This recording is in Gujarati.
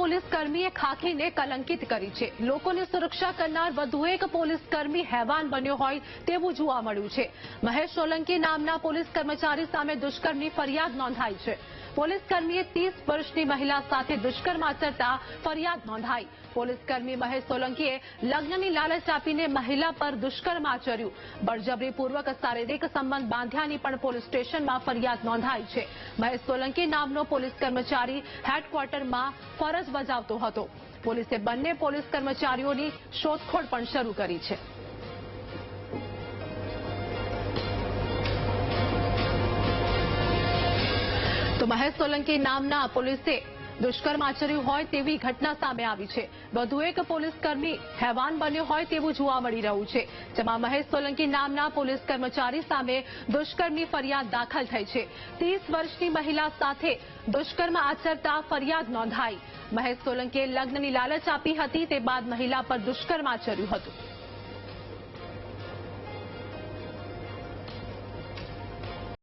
પોલીસકર્મીએ ખાખીને કલંકિત કરી છે। લોકોની સુરક્ષા કરનાર વધુ એક પોલીસકર્મી હેવાન બન્યો હોય તેવું જોવા મળ્યું છે। મહેશ સોલંકી નામના પોલીસ કર્મચારી સામે દુષ્કર્મની ફરિયાદ નોંધાઈ છે। પોલીસકર્મીએ 30 વર્ષની મહિલા સાથે દુષ્કર્મ આચરતા ફરિયાદ નોંધાઈ। પોલીસકર્મી મહેશ સોલંકીએ લગ્નની લાલચ આપીને મહિલા પર દુષ્કર્મ આચર્યું। બળજબરીપૂર્વક શારીરિક સંબંધ બાંધ્યાની પણ પોલીસ સ્ટેશનમાં ફરિયાદ નોંધાઈ છે। મહેશ સોલંકી નામનો પોલીસ કર્મચારી હેડક્વાર્ટરમાં ફરજ બજાવતો હતો। પોલીસે બંને પોલીસ કર્મચારીઓની શોધખોળ પણ શરૂ કરી છે। તો મહેશ સોલંકી નામના પોલીસે દુષ્કર્મ આચર્યું હોય તેવી ઘટના સામે આવી છે। વધુ એક પોલીસકર્મી હેવાન બન્યો હોય તેવું જોવા મળી રહ્યું છે, જેમાં મહેશ સોલંકી નામના પોલીસ કર્મચારી સામે દુષ્કર્મની ફરિયાદ દાખલ થઈ છે। 30 વર્ષની મહિલા સાથે દુષ્કર્મ આચરતા ફરિયાદ નોંધાઈ। મહેશ સોલંકીએ લગ્નની લાલચ આપી હતી, તે બાદ મહિલા પર દુષ્કર્મ આચર્યું હતું।